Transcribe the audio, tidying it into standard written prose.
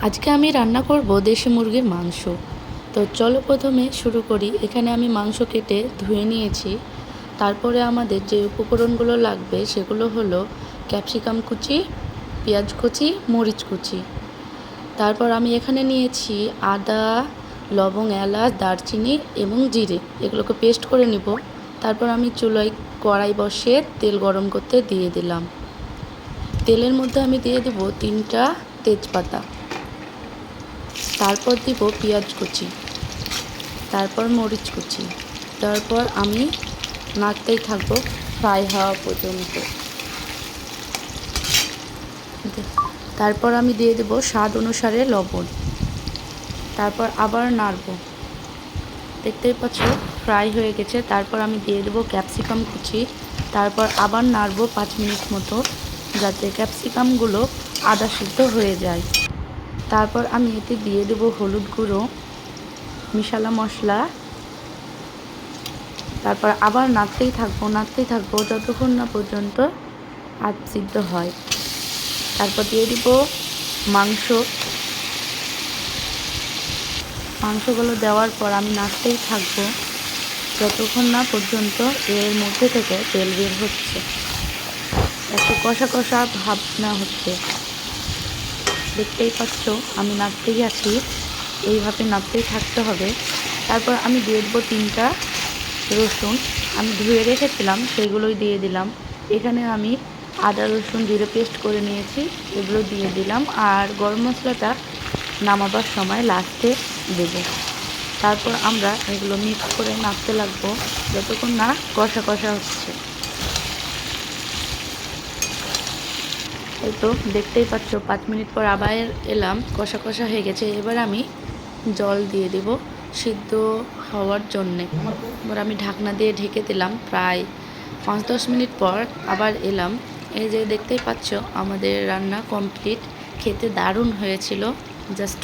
আজকে আমি রান্না করব দেশি মুরগির মাংস। তো চলো প্রথমে শুরু করি। এখানে আমি মাংস কেটে ধুয়ে নিয়েছি। তারপরে আমাদের যে উপকরণগুলো লাগবে সেগুলো হলো ক্যাপসিকাম কুচি, পেঁয়াজ কুচি, মরিচ কুচি। তারপর আমি এখানে নিয়েছি আদা, লবং, এলাচ, দারচিনি এবং জিরে, এগুলোকে পেস্ট করে নিব। তারপর আমি চুলায় কড়াই বসিয়ে তেল গরম করতে দিয়ে দিলাম। তেলের মধ্যে আমি দিয়ে দেব 3টা তেজপাতা। তারপর দিব পেঁয়াজ কুচি, তারপর মরিচ কুচি। তারপর আমি নাড়তেই থাকবো ফ্রাই হওয়া পর্যন্ত। তারপর আমি দিয়ে দেব স্বাদ অনুসারে লবণ। তারপর আবার নাড়ব। দেখতেই পাচ্ছ ফ্রাই হয়ে গেছে। তারপর আমি দিয়ে দেব ক্যাপসিকাম কুচি। তারপর আবার নাড়ব 5 মিনিট মতো, যাতে ক্যাপসিকামগুলো আদা সিদ্ধ হয়ে যায়। তারপর আমি এতে দিয়ে দেব হলুদ গুঁড়ো, মিশালা মশলা। তারপর আবার নাড়তেই থাকবো যতক্ষণ না পর্যন্ত আধ সিদ্ধ হয়। তারপর দিয়ে দিব মাংসগুলো দেওয়ার পর আমি নাড়তেই থাকবো যতক্ষণ না পর্যন্ত এর মধ্যে থেকে তেল বের হচ্ছে, একটু কষা কষা ভাব না হচ্ছে। দেখতেই পাচ্ছ আমি নাড়তেই আছি, এইভাবে নাড়তেই থাকতে হবে। তারপর আমি দিয়ে দেবো 3টা রসুন, আমি ধুয়ে রেখেছিলাম সেইগুলোই দিয়ে দিলাম। এখানে আমি আদা রসুন জিরে পেস্ট করে নিয়েছি, এগুলো দিয়ে দিলাম। আর গরম মশলাটা নামাবার সময় লাস্টে দেব। তারপর আমরা এগুলো মিক্স করে নাড়তে লাগবো যতক্ষণ না কষা কষা হচ্ছে। এই তো দেখতেই পাচ্ছ 5 মিনিট পর আবার এলাম, কষা কষা হয়ে গেছে। এবার আমি জল দিয়ে দেব সিদ্ধ হওয়ার জন্যে। এবার আমি ঢাকনা দিয়ে ঢেকে দিলাম। প্রায় 5-10 মিনিট পর আবার এলাম। এই যে দেখতেই পাচ্ছ আমাদের রান্না কমপ্লিট। খেতে দারুণ হয়েছিল, জাস্ট